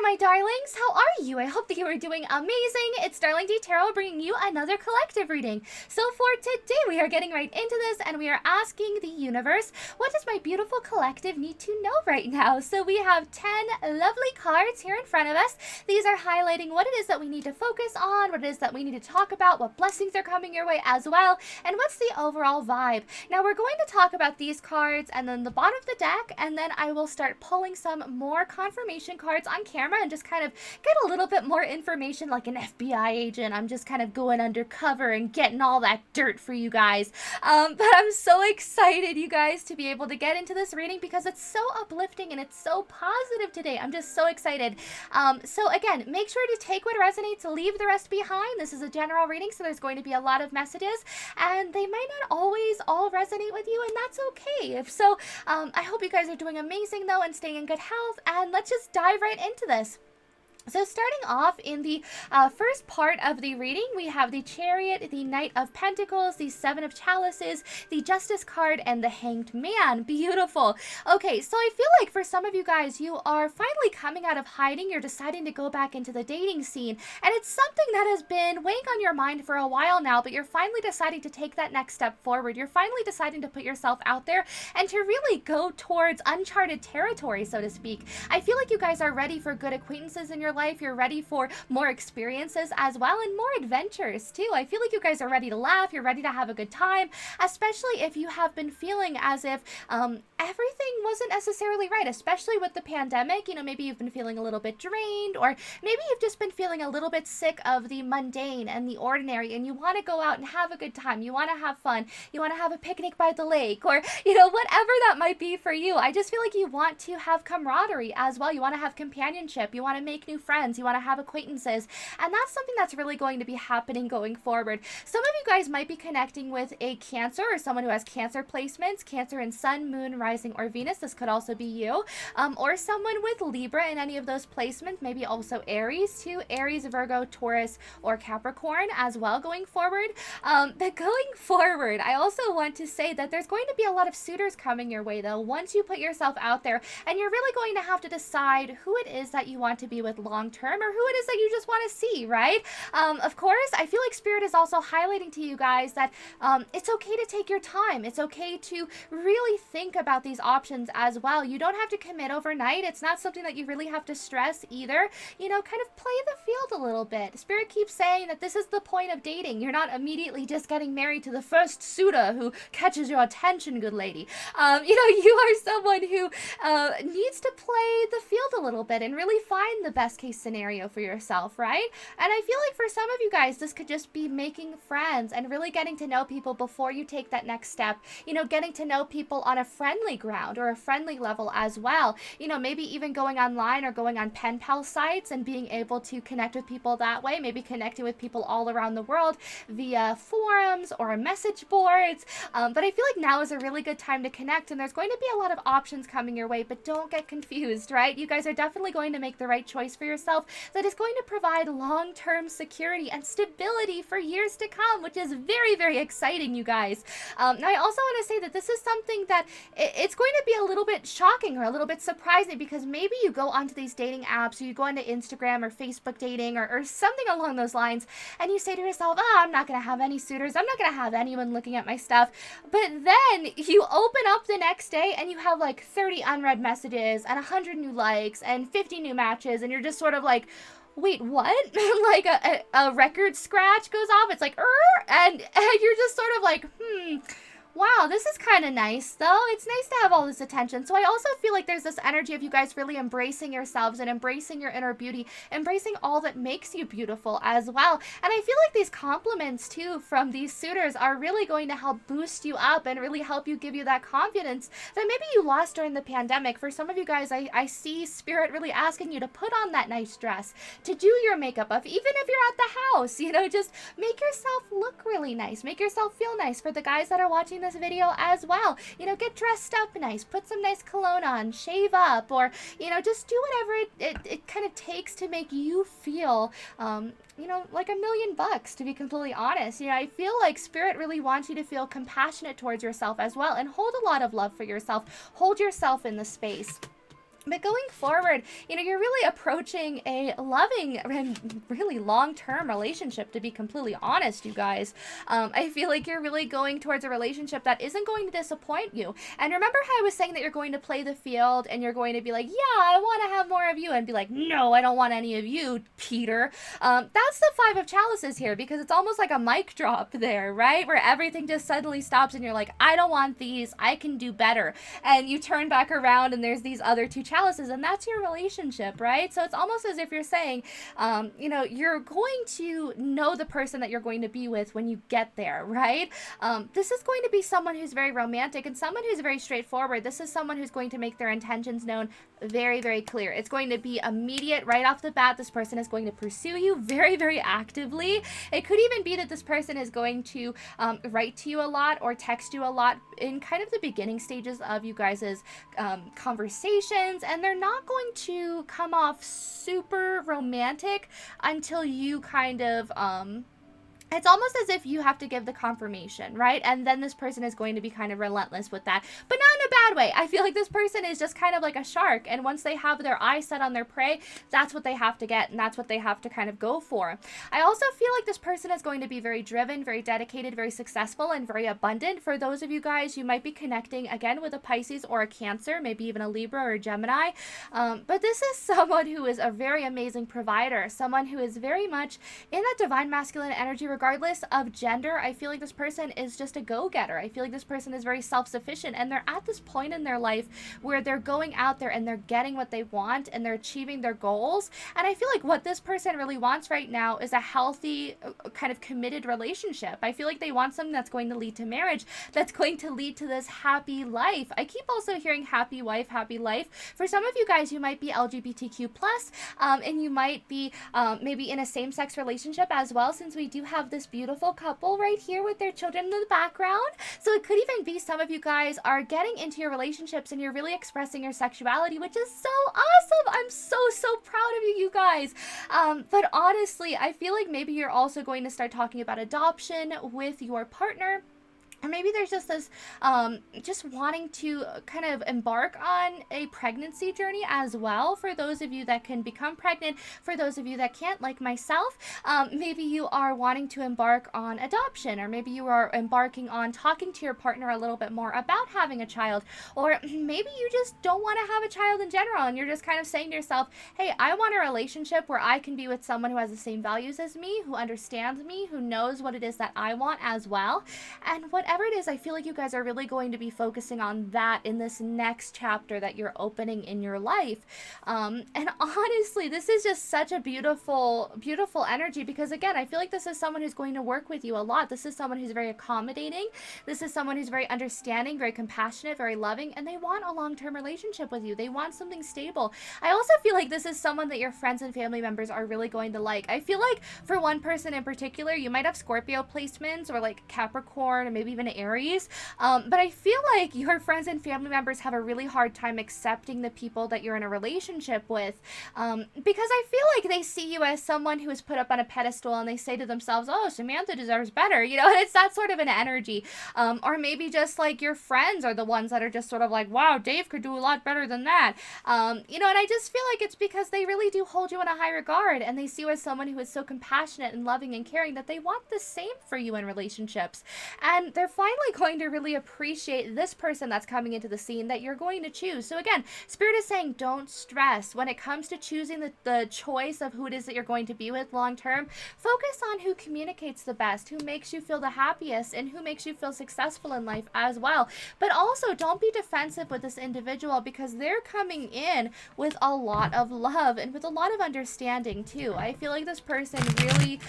my darlings, how are you? I hope that you are doing amazing. It's DarlingDTarot bringing you another collective reading. So for today, we are getting right into this and we are asking the universe, what does my beautiful collective need to know right now? So we have 10 lovely cards here in front of us. These are highlighting what it is that we need to focus on, what it is that we need to talk about, what blessings are coming your way as well, and what's the overall vibe. Now we're going to talk about these cards and then the bottom of the deck, and then I will start pulling some more confirmation cards on camera and just kind of get a little bit more information like an FBI agent. I'm just kind of going undercover and getting all that dirt for you guys. But I'm so excited, you guys, to be able to get into this reading because it's so uplifting and it's so positive today. I'm just so excited. So again, make sure to take what resonates, leave the rest behind. This is a general reading, so there's going to be a lot of messages and they might not always all resonate with you, and that's okay. If so, I hope you guys are doing amazing though and staying in good health, and let's just dive right into this. So starting off in the first part of the reading, we have the Chariot, the Knight of Pentacles, the Seven of Chalices, the Justice card, and the Hanged Man. Beautiful. Okay, so I feel like for some of you guys, you are finally coming out of hiding. You're deciding to go back into the dating scene, and it's something that has been weighing on your mind for a while now, but you're finally deciding to take that next step forward. You're finally deciding to put yourself out there and to really go towards uncharted territory, so to speak. I feel like you guys are ready for good acquaintances in your life. You're ready for more experiences as well and more adventures too. I feel like you guys are ready to laugh. You're ready to have a good time, especially if you have been feeling as if everything wasn't necessarily right, especially with the pandemic. You know, maybe you've been feeling a little bit drained, or maybe you've just been feeling a little bit sick of the mundane and the ordinary, and you want to go out and have a good time. You want to have fun. You want to have a picnic by the lake, or, you know, whatever that might be for you. I just feel like you want to have camaraderie as well. You want to have companionship. You want to make new friends. You want to have acquaintances. And that's something that's really going to be happening going forward. Some of you guys might be connecting with a Cancer or someone who has Cancer placements, Cancer in Sun, Moon, Rising, or Venus. This could also be you. Or someone with Libra in any of those placements, maybe also Aries too. Aries, Virgo, Taurus, or Capricorn as well going forward. But going forward, I also want to say that there's going to be a lot of suitors coming your way though once you put yourself out there, and you're really going to have to decide who it is that you want to be with long term, or who it is that you just want to see, right? Of course, I feel like Spirit is also highlighting to you guys that it's okay to take your time. It's okay to really think about these options as well. You don't have to commit overnight. It's not something that you really have to stress either. You know, kind of play the field a little bit. Spirit keeps saying that this is the point of dating. You're not immediately just getting married to the first suitor who catches your attention, good lady. You know, you are someone who needs to play the field a little bit and really find the best case scenario for yourself, right? And I feel like for some of you guys, this could just be making friends and really getting to know people before you take that next step. You know, getting to know people on a friendly ground or a friendly level as well. You know, maybe even going online or going on pen pal sites and being able to connect with people that way. Maybe connecting with people all around the world via forums or message boards. But I feel like now is a really good time to connect, and there's going to be a lot of options coming your way, but don't get confused, right? You guys are definitely going to make the right choice for yourself that is going to provide long-term security and stability for years to come, which is very, very exciting, you guys. Now, I also want to say that this is something that it's going to be a little bit shocking or a little bit surprising, because maybe you go onto these dating apps, or you go onto Instagram or Facebook dating or something along those lines, and you say to yourself, oh, I'm not going to have any suitors. I'm not going to have anyone looking at my stuff. But then you open up the next day and you have like 30 unread messages and 100 new likes and 50 new matches, and you're just sort of like, wait, what? Like a record scratch goes off. It's like, and you're just sort of like, wow, this is kind of nice, though. It's nice to have all this attention. So I also feel like there's this energy of you guys really embracing yourselves and embracing your inner beauty, embracing all that makes you beautiful as well. And I feel like these compliments, too, from these suitors are really going to help boost you up and really help you, give you that confidence that maybe you lost during the pandemic. For some of you guys, I see Spirit really asking you to put on that nice dress, to do your makeup up, even if you're at the house, you know, just make yourself look really nice, make yourself feel nice. For the guys that are watching this video as well, you know, get dressed up nice, put some nice cologne on, shave up, or, you know, just do whatever it kind of takes to make you feel you know, like $1,000,000, to be completely honest. You know, I feel like Spirit really wants you to feel compassionate towards yourself as well, and hold a lot of love for yourself. Hold yourself in the space. But going forward, you're really approaching a loving and really long-term relationship, to be completely honest, you guys. I feel like you're really going towards a relationship that isn't going to disappoint you. And remember how I was saying that you're going to play the field and you're going to be like, yeah, I want to have more of you, and be like, no, I don't want any of you, Peter. That's the Five of Chalices here, because it's almost like a mic drop there, right? Where everything just suddenly stops and you're like, I don't want these, I can do better. And you turn back around and there's these other two chalices, and that's your relationship, right? So it's almost as if you're saying, you're going to know the person that you're going to be with when you get there, right? This is going to be someone who's very romantic and someone who's very straightforward. This is someone who's going to make their intentions known very, very clear. It's going to be immediate right off the bat. This person is going to pursue you very, very actively. It could even be that this person is going to write to you a lot or text you a lot in kind of the beginning stages of you guys' conversations, and they're not going to come off super romantic until you kind of it's almost as if you have to give the confirmation, right? And then this person is going to be kind of relentless with that, but not in a bad way. I feel like this person is just kind of like a shark, and once they have their eye set on their prey, that's what they have to get, and that's what they have to kind of go for. I also feel like this person is going to be very driven, very dedicated, very successful, and very abundant. For those of you guys, you might be connecting again with a Pisces or a Cancer, maybe even a Libra or a Gemini. But this is someone who is a very amazing provider, someone who is very much in that divine masculine energy, regardless of gender. I feel like this person is just a go-getter. I feel like this person is very self-sufficient, and they're at this point in their life where they're going out there and they're getting what they want and they're achieving their goals. And I feel like what this person really wants right now is a healthy, kind of committed relationship. I feel like they want something that's going to lead to marriage, that's going to lead to this happy life. I keep also hearing happy wife, happy life. For some of you guys, you might be LGBTQ+, and you might be maybe in a same-sex relationship as well, since we do have this beautiful couple right here with their children in the background. So it could even be some of you guys are getting into your relationships and you're really expressing your sexuality, which is so awesome. I'm so proud of you guys. But honestly, I feel like maybe you're also going to start talking about adoption with your partner. Or maybe there's just this, just wanting to kind of embark on a pregnancy journey as well. For those of you that can become pregnant, for those of you that can't, like myself, maybe you are wanting to embark on adoption, or maybe you are embarking on talking to your partner a little bit more about having a child, or maybe you just don't want to have a child in general, and you're just kind of saying to yourself, hey, I want a relationship where I can be with someone who has the same values as me, who understands me, who knows what it is that I want as well. And whatever it is, I feel like you guys are really going to be focusing on that in this next chapter that you're opening in your life. And honestly, this is just such a beautiful, beautiful energy, because again, I feel like this is someone who's going to work with you a lot. This is someone who's very accommodating. This is someone who's very understanding, very compassionate, very loving, and they want a long-term relationship with you. They want something stable. I also feel like this is someone that your friends and family members are really going to like. I feel like for one person in particular, you might have Scorpio placements, or like Capricorn, or maybe even Aries, but I feel like your friends and family members have a really hard time accepting the people that you're in a relationship with, because I feel like they see you as someone who is put up on a pedestal, and they say to themselves, oh, Samantha deserves better, and it's that sort of an energy. Or maybe just like your friends are the ones that are just sort of like, wow, Dave could do a lot better than that, and I just feel like it's because they really do hold you in a high regard, and they see you as someone who is so compassionate and loving and caring that they want the same for you in relationships, and they're finally going to really appreciate this person that's coming into the scene that you're going to choose. So again, Spirit is saying, don't stress when it comes to choosing the choice of who it is that you're going to be with long term. Focus on who communicates the best, who makes you feel the happiest, and who makes you feel successful in life as well. But also, don't be defensive with this individual, because they're coming in with a lot of love and with a lot of understanding too. I feel like this person really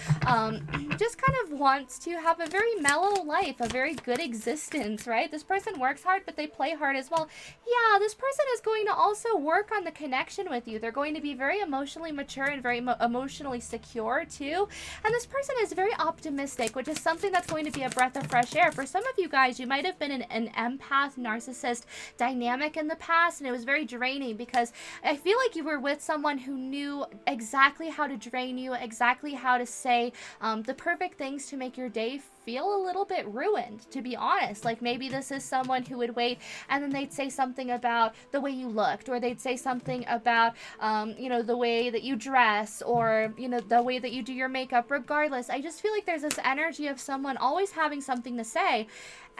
just kind of wants to have a very mellow life, a very good existence, right? This person works hard, but they play hard as well. Yeah, this person is going to also work on the connection with you. They're going to be very emotionally mature and very emotionally secure too. And this person is very optimistic, which is something that's going to be a breath of fresh air. For some of you guys, you might have been in an empath narcissist dynamic in the past, and it was very draining, because I feel like you were with someone who knew exactly how to drain you, exactly how to say the perfect things to make your day feel a little bit ruined. to be honest. Like, maybe this is someone who would wait and then they'd say something about the way you looked, or they'd say something about, you know, the way that you dress, or, you know, the way that you do your makeup. Regardless, I just feel like there's this energy of someone always having something to say.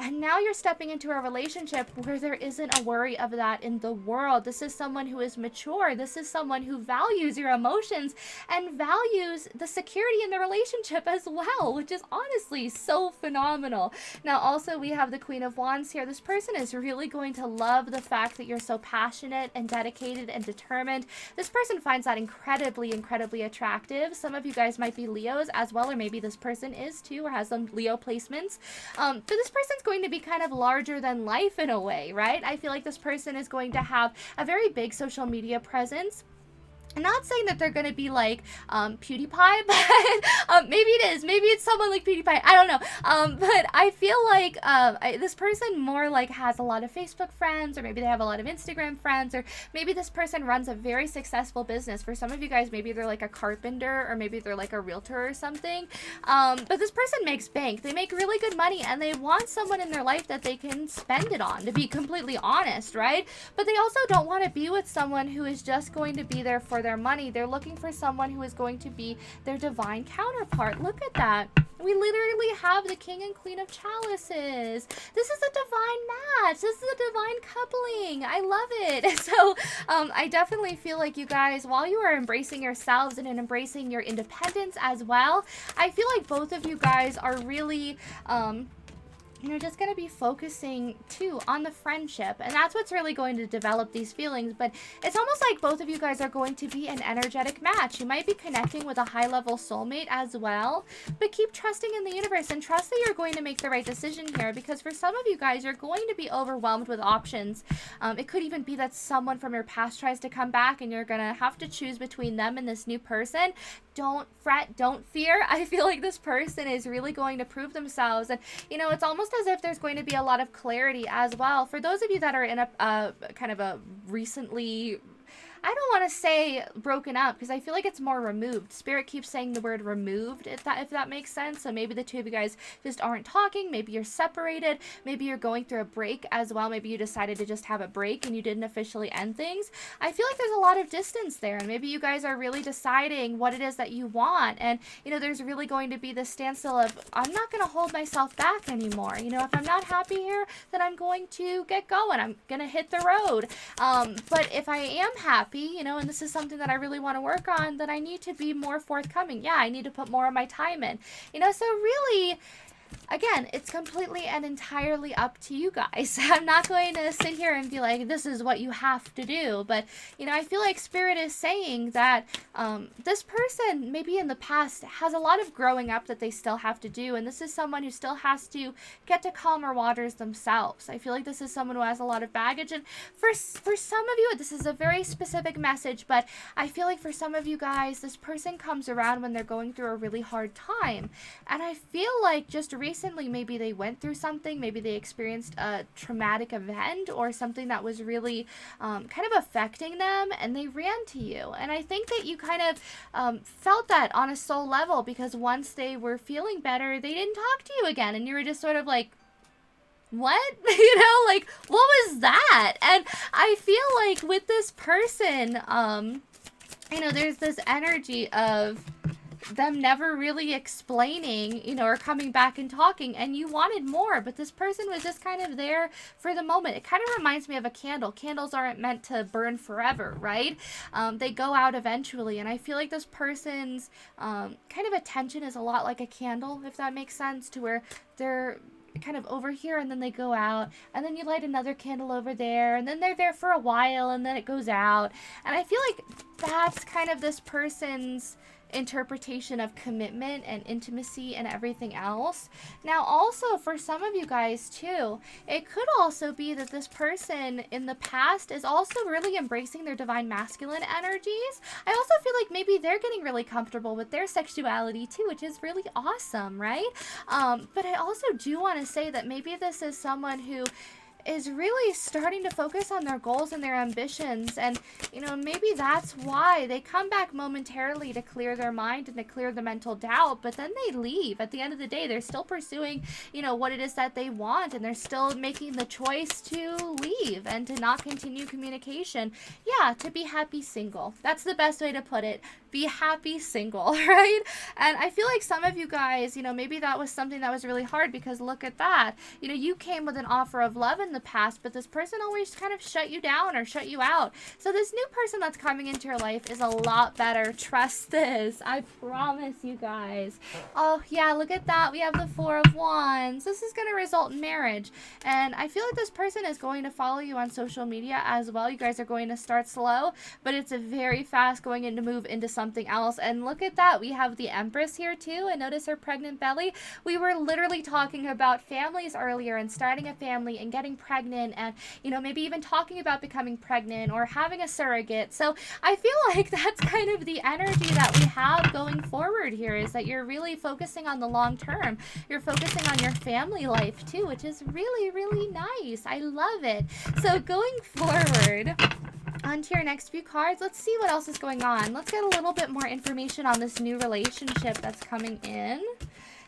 And now you're stepping into a relationship where there isn't a worry of that in the world. This is someone who is mature. This is someone who values your emotions and values the security in the relationship as well, which is honestly so phenomenal. Now, also, we have the Queen of Wands here. This person is really going to love the fact that you're so passionate and dedicated and determined. This person finds that incredibly, incredibly attractive. Some of you guys might be Leos as well, or maybe this person is too, or has some Leo placements. But this person's going to be kind of larger than life in a way, right? I feel like this person is going to have a very big social media presence. I'm not saying that they're going to be like PewDiePie, but maybe it is. Maybe it's someone like PewDiePie. I don't know. But I feel like this person more like has a lot of Facebook friends, or maybe they have a lot of Instagram friends, or maybe this person runs a very successful business. For some of you guys, maybe they're like a carpenter, or maybe they're like a realtor or something. But this person makes bank. They make really good money, and they want someone in their life that they can spend it on, to be completely honest, right? But they also don't want to be with someone who is just going to be there for their money. They're looking for someone who is going to be their divine counterpart. Look at that. We literally have the King and Queen of Chalices. This is a divine match. This is a divine coupling. I love it. So I definitely feel like you guys, while you are embracing yourselves and embracing your independence as well, I feel like both of you guys are really you're just going to be focusing too on the friendship, and that's what's really going to develop these feelings. But it's almost like both of you guys are going to be an energetic match. You might be connecting with a high-level soulmate as well, but keep trusting in the universe and trust that you're going to make the right decision here, because for some of you guys, you're going to be overwhelmed with options. It could even be that someone from your past tries to come back and you're going to have to choose between them and this new person. Don't fret, don't fear. I feel like this person is really going to prove themselves, and you know, it's almost as if there's going to be a lot of clarity as well. For those of you that are in a kind of a recently, I don't want to say broken up, because I feel like it's more removed. Spirit keeps saying the word removed, if that makes sense. So maybe the two of you guys just aren't talking. Maybe you're separated. Maybe you're going through a break as well. Maybe you decided to just have a break and you didn't officially end things. I feel like there's a lot of distance there, and maybe you guys are really deciding what it is that you want. And you know, there's really going to be this standstill of, I'm not going to hold myself back anymore. You know, if I'm not happy here, then I'm going to get going. I'm going to hit the road. But if I am happy, you know, and this is something that I really want to work on, then I need to be more forthcoming. Yeah, I need to put more of my time in, you know. So really, again, it's completely and entirely up to you guys. I'm not going to sit here and be like, this is what you have to do. But, you know, I feel like Spirit is saying that this person, maybe in the past, has a lot of growing up that they still have to do. And this is someone who still has to get to calmer waters themselves. I feel like this is someone who has a lot of baggage. And for some of you, this is a very specific message, but I feel like for some of you guys, this person comes around when they're going through a really hard time. And I feel like just recently, maybe they went through something, maybe they experienced a traumatic event or something that was really kind of affecting them, and they ran to you. And I think that you kind of felt that on a soul level, because once they were feeling better, they didn't talk to you again, and you were just sort of like, what? You know, like, what was that? And I feel like with this person, you know, there's this energy of them never really explaining, you know, or coming back and talking, and you wanted more, but this person was just kind of there for the moment. It kind of reminds me of a candle. Candles aren't meant to burn forever, right? They go out eventually, and I feel like this person's kind of attention is a lot like a candle, if that makes sense, to where they're kind of over here and then they go out, and then you light another candle over there, and then they're there for a while and then it goes out. And I feel like that's kind of this person's interpretation of commitment and intimacy and everything else. Now, also for some of you guys too, it could also be that this person in the past is also really embracing their divine masculine energies. I also feel like maybe they're getting really comfortable with their sexuality too, which is really awesome, right? But I also do want to say that maybe this is someone who is really starting to focus on their goals and their ambitions. And, you know, maybe that's why they come back momentarily to clear their mind and to clear the mental doubt, but then they leave. At the end of the day, they're still pursuing, you know, what it is that they want, and they're still making the choice to leave and to not continue communication. Yeah, to be happy single. That's the best way to put it. Be happy single, right? And I feel like some of you guys, you know, maybe that was something that was really hard, because look at that. You know, you came with an offer of love in the past, but this person always kind of shut you down or shut you out. So this new person that's coming into your life is a lot better. Trust this. I promise you guys. Oh, yeah, look at that. We have the Four of Wands. This is going to result in marriage. And I feel like this person is going to follow you on social media as well. You guys are going to start slow, but it's a very fast going in to move into something else. And look at that. We have the Empress here too. And notice her pregnant belly. We were literally talking about families earlier and starting a family and getting pregnant, and, you know, maybe even talking about becoming pregnant or having a surrogate. So I feel like that's kind of the energy that we have going forward here, is that you're really focusing on the long term. You're focusing on your family life too, which is really, really nice. I love it. So going forward, on to your next few cards, let's see what else is going on. Let's get a little bit more information on this new relationship that's coming in.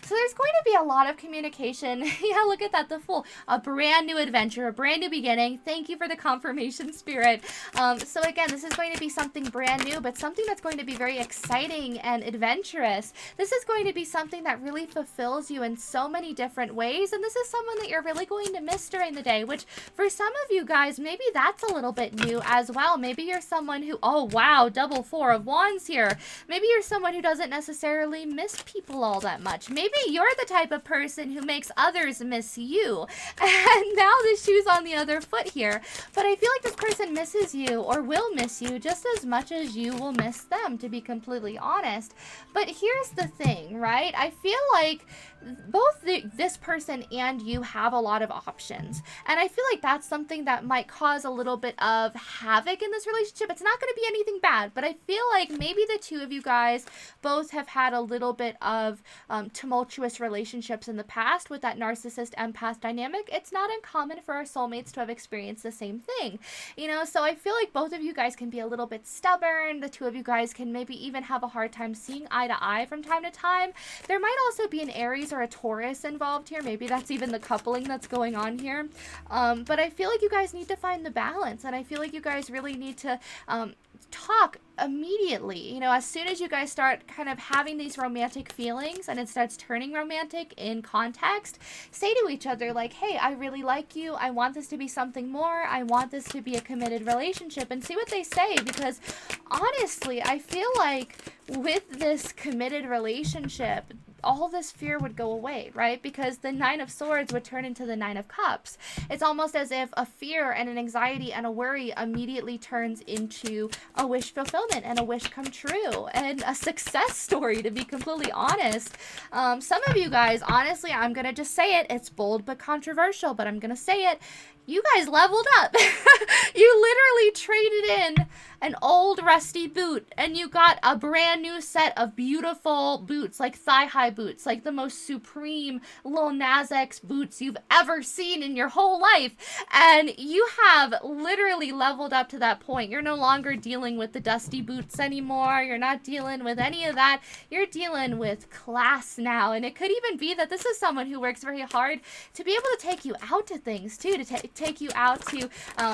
So there's going to be a lot of communication. Yeah, look at that, the Fool. A brand new adventure, a brand new beginning. Thank you for the confirmation, Spirit. So again, this is going to be something brand new, but something that's going to be very exciting and adventurous. This is going to be something that really fulfills you in so many different ways, and this is someone that you're really going to miss during the day, which for some of you guys, maybe that's a little bit new as well. Maybe you're someone who, oh wow, double Four of Wands here. Maybe you're someone who doesn't necessarily miss people all that much. Maybe you're the type of person who makes others miss you. And now the shoe's on the other foot here. But I feel like this person misses you, or will miss you, just as much as you will miss them, to be completely honest. But here's the thing, right? I feel like both this person and you have a lot of options. And I feel like that's something that might cause a little bit of havoc in this relationship. It's not going to be anything bad, but I feel like maybe the two of you guys both have had a little bit of tumultuous relationships in the past with that narcissist empath dynamic. It's not uncommon for our soulmates to have experienced the same thing, you know. So I feel like both of you guys can be a little bit stubborn. The two of you guys can maybe even have a hard time seeing eye to eye from time to time. There might also be an Aries or a Taurus involved here. Maybe that's even the coupling that's going on here. But I feel like you guys need to find the balance, and I feel like you guys really need to talk immediately. You know, as soon as you guys start kind of having these romantic feelings and it starts turning romantic in context, say to each other like, hey, I really like you. I want this to be something more. I want this to be a committed relationship, and see what they say. Because honestly, I feel like with this committed relationship, all this fear would go away, right? Because the Nine of Swords would turn into the Nine of Cups. It's almost as if a fear and an anxiety and a worry immediately turns into a wish fulfillment and a wish come true and a success story, to be completely honest. Some of you guys, honestly, I'm going to just say it. It's bold but controversial, but I'm going to say it. You guys leveled up. You literally traded in an old rusty boot and you got a brand new set of beautiful boots, like thigh-high boots, like the most supreme Lil Nas X boots you've ever seen in your whole life. And you have literally leveled up to that point. You're no longer dealing with the dusty boots anymore. You're not dealing with any of that. You're dealing with class now. And it could even be that this is someone who works very hard to be able to take you out to things too, to take you out to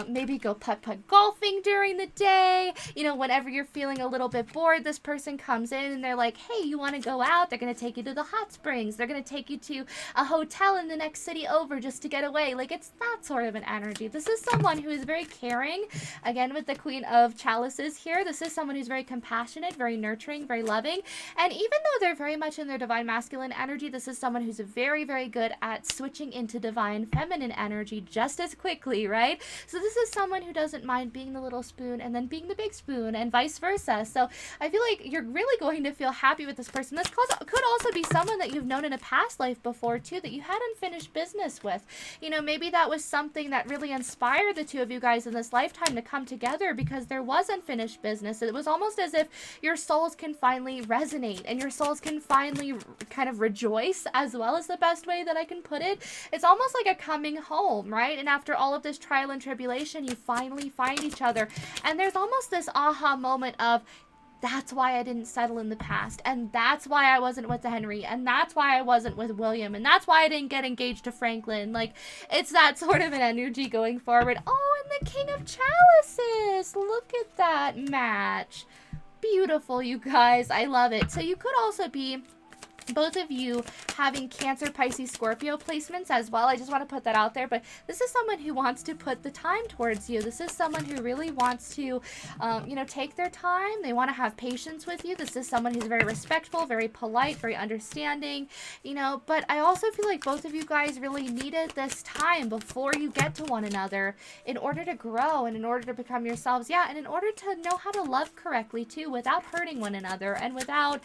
maybe go putt-putt golfing during the day. You know, whenever you're feeling a little bit bored, this person comes in and they're like, hey, you want to go out? They're going to take you to the hot springs. They're going to take you to a hotel in the next city over just to get away. Like, it's that sort of an energy. This is someone who is very caring. Again, with the Queen of Chalices here, this is someone who's very compassionate, very nurturing, very loving. And even though they're very much in their divine masculine energy, this is someone who's very, very good at switching into divine feminine energy just as quickly, right? So this is someone who doesn't mind being the little spoon and then being the big spoon, and vice versa. So I feel like you're really going to feel happy with this person. This could also be someone that you've known in a past life before too, that you had unfinished business with. You know, maybe that was something that really inspired the two of you guys in this lifetime to come together, because there was unfinished business. It was almost as if your souls can finally resonate and your souls can finally kind of rejoice, as well as the best way that I can put it. It's almost like a coming home, right? And after all of this trial and tribulation, you finally find each other. And there's almost this aha moment of, that's why I didn't settle in the past, and that's why I wasn't with Henry, and that's why I wasn't with William, and that's why I didn't get engaged to Franklin. Like, it's that sort of an energy going forward. Oh, and the King of Chalices! Look at that match. Beautiful, you guys. I love it. So you could also be, both of you, having Cancer, Pisces, Scorpio placements as well. I just want to put that out there. But this is someone who wants to put the time towards you. This is someone who really wants to, you know, take their time. They want to have patience with you. This is someone who's very respectful, very polite, very understanding, you know. But I also feel like both of you guys really needed this time before you get to one another in order to grow and in order to become yourselves. Yeah, and in order to know how to love correctly, too, without hurting one another and without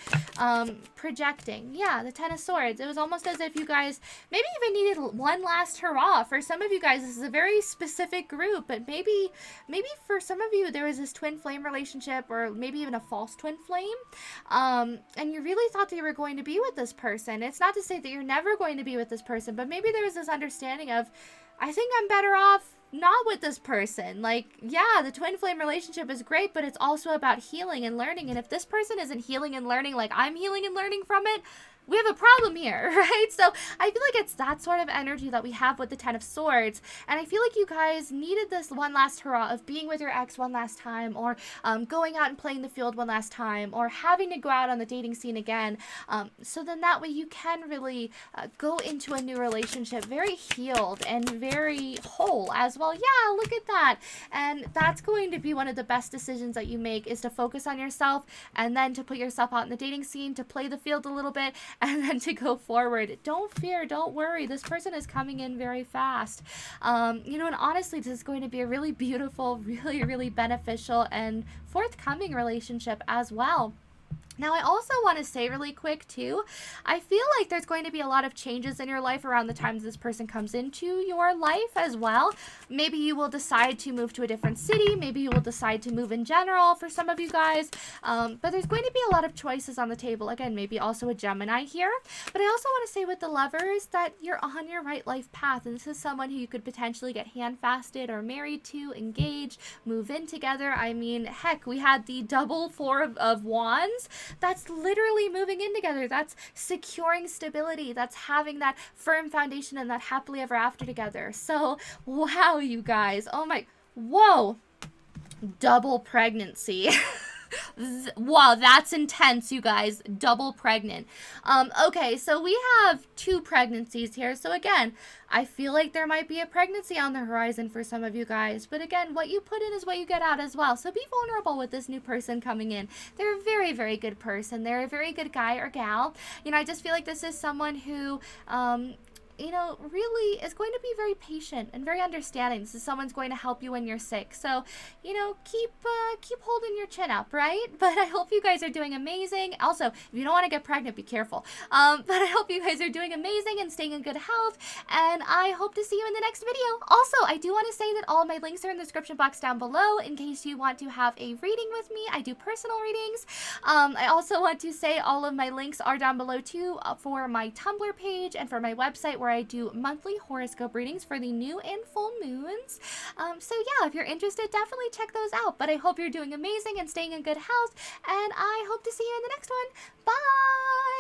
projecting. Yeah, the Ten of Swords. It was almost as if you guys maybe even needed one last hurrah. For some of you guys, this is a very specific group, but maybe for some of you, there was this twin flame relationship, or maybe even a false twin flame, and you really thought that you were going to be with this person. It's not to say that you're never going to be with this person, but maybe there was this understanding of, I think I'm better off not with this person. Like, yeah, the twin flame relationship is great, but it's also about healing and learning. And if this person isn't healing and learning like I'm healing and learning from it, we have a problem here, right? So I feel like it's that sort of energy that we have with the Ten of Swords. And I feel like you guys needed this one last hurrah of being with your ex one last time, or going out and playing the field one last time, or having to go out on the dating scene again. So then that way you can really go into a new relationship very healed and very whole as well. Yeah, look at that. And that's going to be one of the best decisions that you make, is to focus on yourself and then to put yourself out in the dating scene, to play the field a little bit, and then to go forward. Don't fear, don't worry. This person is coming in very fast. You know, and honestly, this is going to be a really beautiful, really, really beneficial and forthcoming relationship as well. Now, I also want to say really quick, too, I feel like there's going to be a lot of changes in your life around the time this person comes into your life as well. Maybe you will decide to move to a different city. Maybe you will decide to move in general for some of you guys. But there's going to be a lot of choices on the table. Again, maybe also a Gemini here. But I also want to say with the Lovers that you're on your right life path. And this is someone who you could potentially get handfasted or married to, engage, move in together. I mean, heck, we had the double Four of Wands. That's literally moving in together. That's securing stability. That's having that firm foundation and that happily ever after together. So, wow, you guys. Oh my, whoa. Double pregnancy. Wow, that's intense, you guys. Double pregnant. Okay, so we have 2 pregnancies here. So again, I feel like there might be a pregnancy on the horizon for some of you guys. But again, what you put in is what you get out as well. So be vulnerable with this new person coming in. They're a very, very good person. They're a very good guy or gal. You know, I just feel like this is someone who, you know, really is going to be very patient and very understanding. This is someone's going to help you when you're sick. So, you know, keep holding your chin up, right? But I hope you guys are doing amazing. Also, if you don't want to get pregnant, be careful. But I hope you guys are doing amazing and staying in good health. And I hope to see you in the next video. Also, I do want to say that all of my links are in the description box down below in case you want to have a reading with me. I do personal readings. I also want to say all of my links are down below too, for my Tumblr page and for my website, where I do monthly horoscope readings for the new and full moons. So yeah, if you're interested, definitely check those out. But I hope you're doing amazing and staying in good health, and I hope to see you in the next one. Bye!